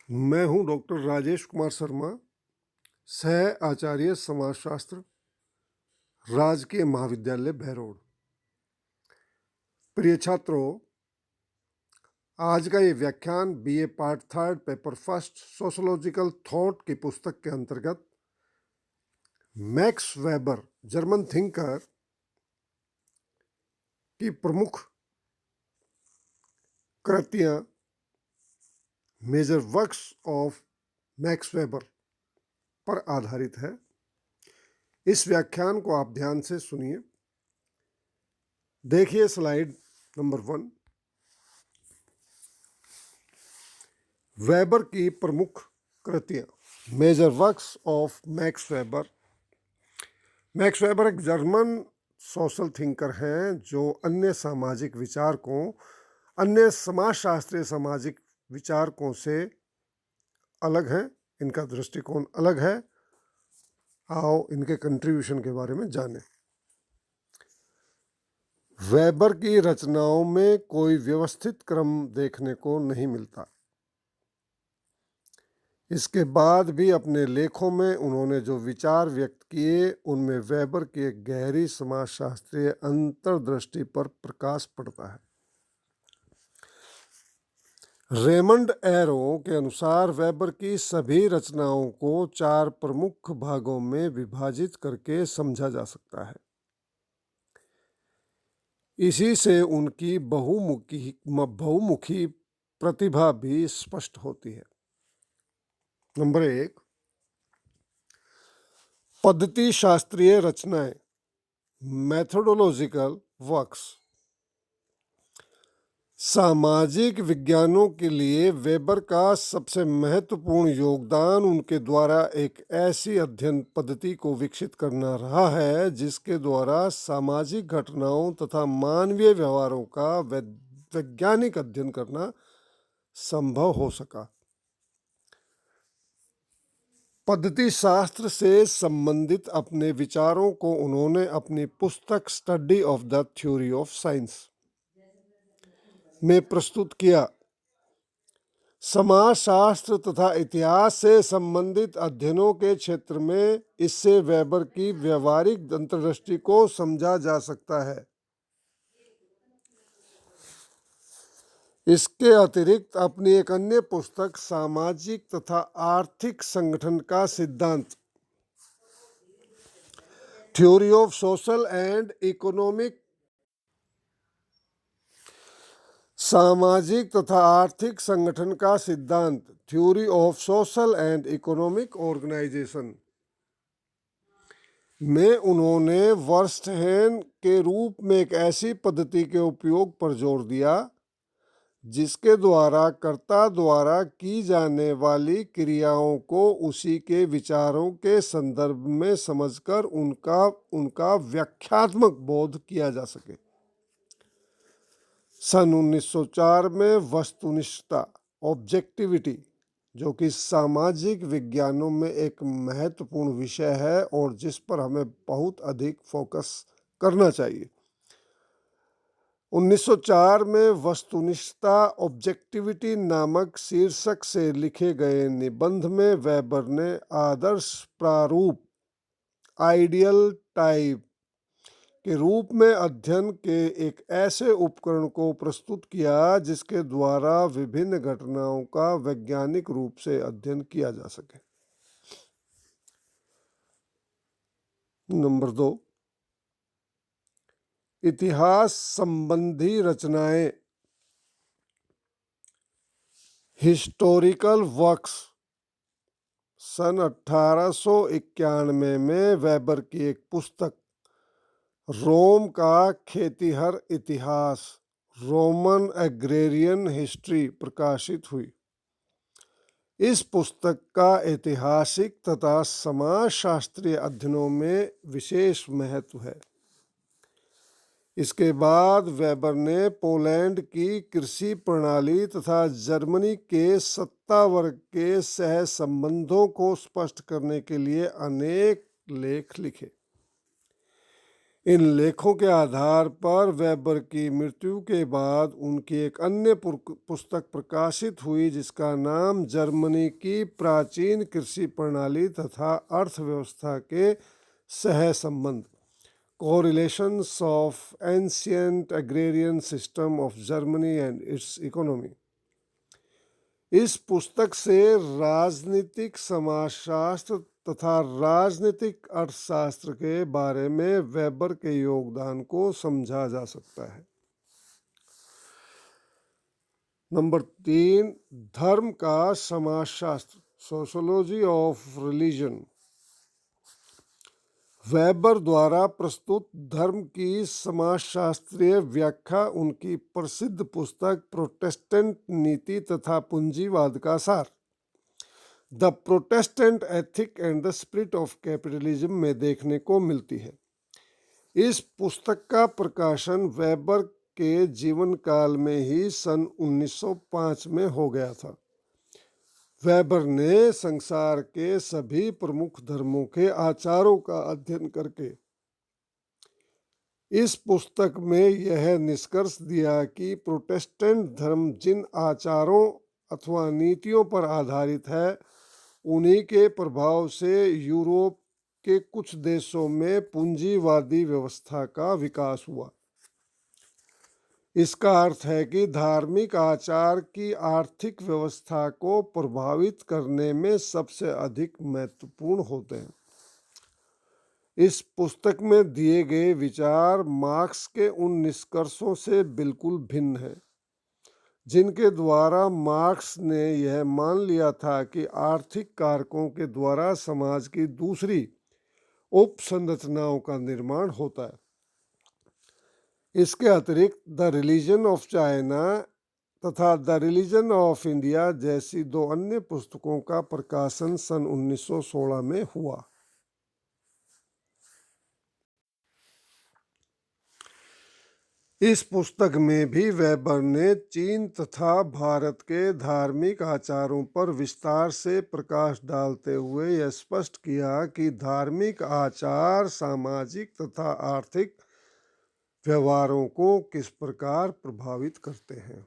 मैं हूं डॉक्टर राजेश कुमार शर्मा, सह आचार्य समाजशास्त्र, राजकीय महाविद्यालय बहरोड। प्रिय छात्रों, आज का ये व्याख्यान BA part 3 paper first sociological thought की पुस्तक के अंतर्गत मैक्स वेबर जर्मन थिंकर की प्रमुख कृतियां major works of Max Weber पर आधारित है। इस व्याख्यान को आप ध्यान से सुनिए। देखिए स्लाइड नंबर 1। वेबर की प्रमुख कृतियां, major works of Max Weber. Max Weber एक जर्मन सोशल थिंकर हैं जो अन्य सामाजिक विचारकों, अन्य समाजशास्त्रीय सामाजिक विचारकों से अलग हैं। इनका दृष्टिकोण अलग है। आओ इनके कंट्रीब्यूशन के बारे में जानें। वेबर की रचनाओं में कोई व्यवस्थित क्रम देखने को नहीं मिलता। इसके बाद भी अपने लेखों में उन्होंने जो विचार व्यक्त किए उनमें वेबर की एक गहरी समाजशास्त्रीय अंतर्दृष्टि पर प्रकाश पड़ता है। रेमंड एरो के अनुसार वेबर की सभी रचनाओं को 4 प्रमुख भागों में विभाजित करके समझा जा सकता है। इसी से उनकी बहुमुखी प्रतिभा भी स्पष्ट होती है। नंबर 1, पद्धति शास्त्रीय रचनाएं, मैथोडोलॉजिकल वर्क्स। सामाजिक विज्ञानों के लिए वेबर का सबसे महत्वपूर्ण योगदान उनके द्वारा एक ऐसी अध्ययन पद्धति को विकसित करना रहा है जिसके द्वारा सामाजिक घटनाओं तथा मानवीय व्यवहारों का वैज्ञानिक अध्ययन करना संभव हो सका। पद्धति शास्त्र से संबंधित अपने विचारों को उन्होंने अपनी पुस्तक study of the theory of science में प्रस्तुत किया। समाजशास्त्र तथा इतिहास से संबंधित अध्ययनों के क्षेत्र में इससे वेबर की व्यवहारिक अंतर्दृष्टि को समझा जा सकता है। इसके अतिरिक्त अपनी एक अन्य पुस्तक सामाजिक तथा आर्थिक संगठन का सिद्धांत, theory of social and economic, सामाजिक तथा आर्थिक संगठन का सिद्धांत, theory of social and economic organisation में उन्होंने वर्स्टहेन के रूप में एक ऐसी पद्धति के उपयोग पर जोर दिया जिसके द्वारा कर्ता द्वारा की जाने वाली क्रियाओं को उसी के विचारों के संदर्भ में समझकर उनका व्याख्यात्मक बोध किया जा सके। सन 1904 में वस्तुनिष्ठता, ऑब्जेक्टिविटी, जो कि सामाजिक विज्ञानों में एक महत्वपूर्ण विषय है और जिस पर हमें बहुत अधिक फोकस करना चाहिए। 1904 में वस्तुनिष्ठता, ऑब्जेक्टिविटी नामक शीर्षक से लिखे गए निबंध में वेबर ने आदर्श प्रारूप, आइडियल टाइप के रूप में अध्ययन के एक ऐसे उपकरण को प्रस्तुत किया जिसके द्वारा विभिन्न घटनाओं का वैज्ञानिक रूप से अध्ययन किया जा सके। नंबर 2, इतिहास संबंधी रचनाएं, हिस्टोरिकल वर्क्स। सन 1891 में वेबर की एक पुस्तक रोम का खेतिहर इतिहास, रोमन एग्रेरियन हिस्ट्री प्रकाशित हुई। इस पुस्तक का ऐतिहासिक तथा समाजशास्त्रीय अध्ययनों में विशेष महत्व है। इसके बाद वेबर ने पोलैंड की कृषि प्रणाली तथा जर्मनी के सत्ता वर्ग के सह संबंधों को स्पष्ट करने के लिए अनेक लेख लिखे। इन लेखों के आधार पर वेबर की मृत्यु के बाद उनकी एक अन्य पुस्तक प्रकाशित हुई जिसका नाम जर्मनी की प्राचीन कृषि प्रणाली तथा अर्थव्यवस्था के सह संबंध correlations of ancient agrarian system of Germany and it's economy. इस पुस्तक से राजनीतिक समाजशास्त्र तथा राजनीतिक अर्थशास्त्र के बारे में वेबर के योगदान को समझा जा सकता है। नंबर 3, धर्म का समाजशास्त्र, सोशोलॉजी ऑफ रिलीजन। वेबर द्वारा प्रस्तुत धर्म की समाजशास्त्रीय व्याख्या उनकी प्रसिद्ध पुस्तक प्रोटेस्टेंट नीति तथा पूंजीवाद का सार, the Protestant ethic and the spirit of capitalism में देखने को मिलती है। इस पुस्तक का प्रकाशन वेबर के जीवन काल में ही सन 1905 में हो गया था। वेबर ने संसार के सभी प्रमुख धर्मों के आचारों का अध्ययन करके इस पुस्तक में यह निष्कर्ष दिया कि प्रोटेस्टेंट धर्म जिन आचारों अथवा नीतियों पर आधारित है उन्हीं के प्रभाव से यूरोप के कुछ देशों में पूंजीवादी व्यवस्था का विकास हुआ। इसका अर्थ है कि धार्मिक आचार की आर्थिक व्यवस्था को प्रभावित करने में सबसे अधिक महत्वपूर्ण होते हैं। इस पुस्तक में दिए गए विचार मार्क्स के उन निष्कर्षों से बिल्कुल भिन्न हैं जिनके द्वारा मार्क्स ने यह मान लिया था कि आर्थिक कारकों के द्वारा समाज की दूसरी उपसंरचनाओं का निर्माण होता है। इसके अतिरिक्त द रिलीजन ऑफ चाइना तथा द रिलीजन ऑफ इंडिया जैसी 2 अन्य पुस्तकों का प्रकाशन सन 1916 में हुआ। इस पुस्तक में भी वेबर ने चीन तथा भारत के धार्मिक आचारों पर विस्तार से प्रकाश डालते हुए यह स्पष्ट किया कि धार्मिक आचार सामाजिक तथा आर्थिक व्यवहारों को किस प्रकार प्रभावित करते हैं।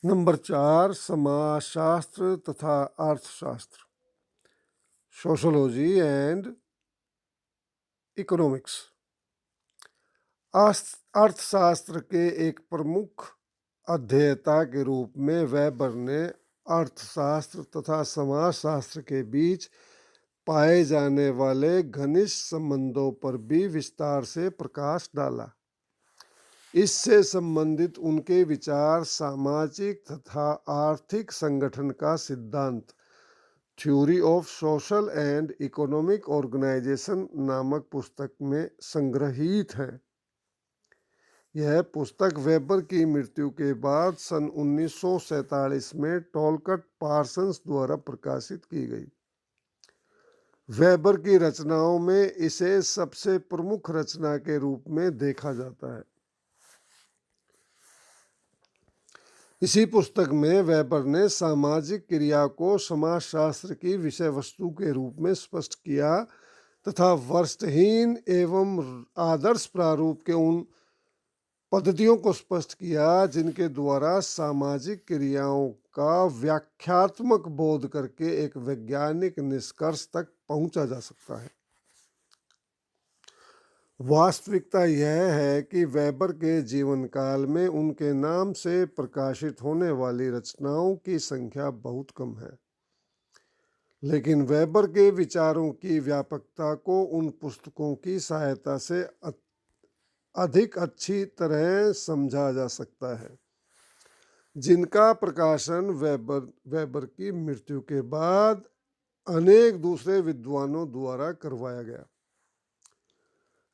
नंबर 4, समाजशास्त्र तथा अर्थशास्त्र, सोशोलॉजी एंड इकोनॉमिक्स। अर्थशास्त्र के एक प्रमुख अध्येता के रूप में वेबर ने अर्थशास्त्र तथा समाजशास्त्र के बीच पाए जाने वाले घनिष्ठ संबंधों पर भी विस्तार से प्रकाश डाला। इससे संबंधित उनके विचार सामाजिक तथा आर्थिक संगठन का सिद्धांत, theory of social and economic organisation नामक पुस्तक में संग्रहित हैं। यह पुस्तक वेबर की मृत्यु के बाद सन 1947 में टॉलकट पार्सन्स द्वारा प्रकाशित की गई। वेबर की रचनाओं में इसे सबसे प्रमुख रचना के रूप में देखा जाता है। इसी पुस्तक में वेबर ने सामाजिक क्रिया को समाजशास्त्र की विषय वस्तु के रूप में स्पष्ट किया तथा वस्तुहीन एवं आदर्श प्रारूप के उन पद्धतियों को स्पष्ट किया जिनके द्वारा सामाजिक क्रियाओं का व्याख्यात्मक बोध करके एक वैज्ञानिक निष्कर्ष तक पहुंचा जा सकता है। वास्तविकता यह है कि वेबर के जीवन काल में उनके नाम से प्रकाशित होने वाली रचनाओं की संख्या बहुत कम है, लेकिन वेबर के विचारों की व्यापकता को उन पुस्तकों की सहायता से अधिक अच्छी तरह समझा जा सकता है जिनका प्रकाशन वेबर की मृत्यु के बाद अनेक दूसरे विद्वानों द्वारा करवाया गया।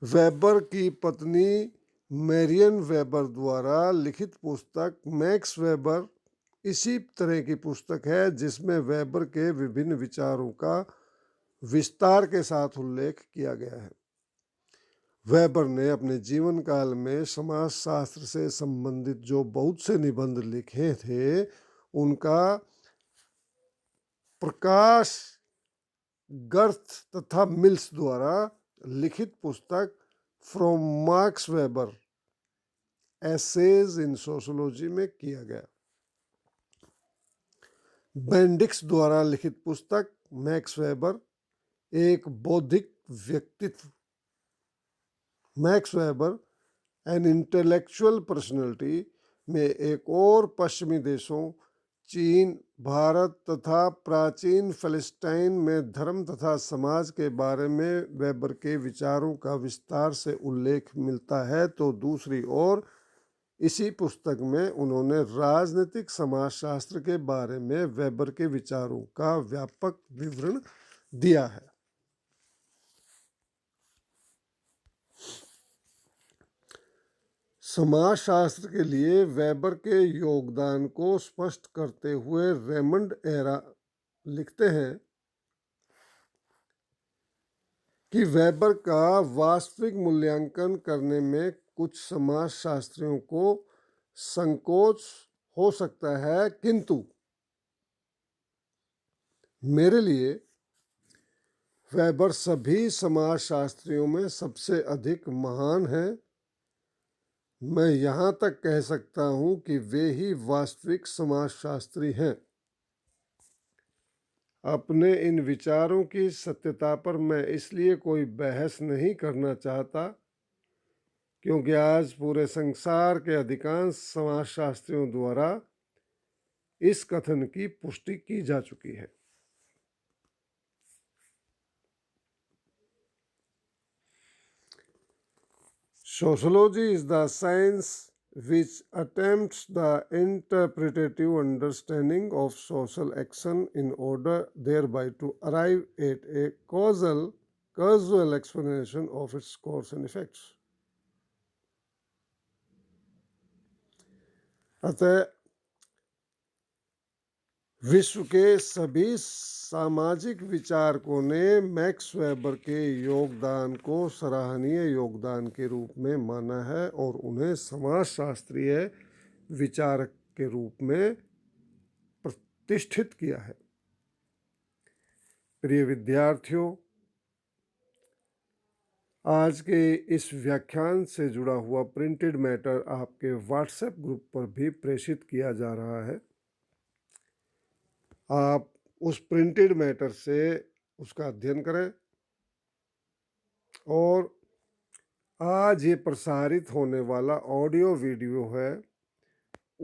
वेबर की पत्नी मैरियन वेबर द्वारा लिखित पुस्तक मैक्स वेबर इसी तरह की पुस्तक है जिसमें वेबर के विभिन्न विचारों का विस्तार के साथ उल्लेख किया गया है। वेबर ने अपने जीवन काल में समाजशास्त्र से संबंधित जो बहुत से निबंध लिखे थे उनका प्रकाश गर्थ तथा मिल्स द्वारा लिखित पुस्तक from Marx Weber essays in sociology में किया गया। बेंडिक्स द्वारा लिखित पुस्तक मैक्स वेबर एक बौद्धिक व्यक्तित्व। Max weber an intellectual personality में एक और पश्चिमी देशों चीन, भारत तथा प्राचीन फ़लस्तीन में धर्म तथा समाज के बारे में वेबर के विचारों का विस्तार से उल्लेख मिलता है, तो दूसरी ओर इसी पुस्तक में उन्होंने राजनीतिक समाजशास्त्र के बारे में वेबर के विचारों का व्यापक विवरण दिया है। समाजशास्त्र के लिए वेबर के योगदान को स्पष्ट करते हुए रेमंड एरा लिखते हैं कि वेबर का वास्तविक मूल्यांकन करने में कुछ समाजशास्त्रियों को संकोच हो सकता है, किंतु मेरे लिए वेबर सभी समाजशास्त्रियों में सबसे अधिक महान है। मैं यहाँ तक कह सकता हूँ कि वे ही वास्तविक समाजशास्त्री हैं। अपने इन विचारों की सत्यता पर मैं इसलिए कोई बहस नहीं करना चाहता क्योंकि आज पूरे संसार के अधिकांश समाजशास्त्रियों द्वारा इस कथन की पुष्टि की जा चुकी है। Sociology is the science which attempts the interpretative understanding of social action in order thereby to arrive at a causal explanation of its cause and effects. अतः विश्व के सभी सामाजिक विचारकों ने मैक्स वेबर के योगदान को सराहनीय योगदान के रूप में माना है और उन्हें समाजशास्त्रीय विचारक के रूप में प्रतिष्ठित किया है। प्रिय विद्यार्थियों, आज के इस व्याख्यान से जुड़ा हुआ प्रिंटेड मैटर आपके व्हाट्सएप ग्रुप पर भी प्रेषित किया जा रहा है। आप उस प्रिंटेड मैटर से उसका अध्ययन करें और आज ये प्रसारित होने वाला ऑडियो वीडियो है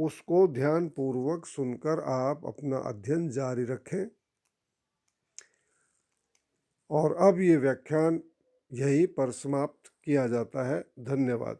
उसको ध्यानपूर्वक सुनकर आप अपना अध्ययन जारी रखें। और अब ये व्याख्यान यहीं पर समाप्त किया जाता है। धन्यवाद।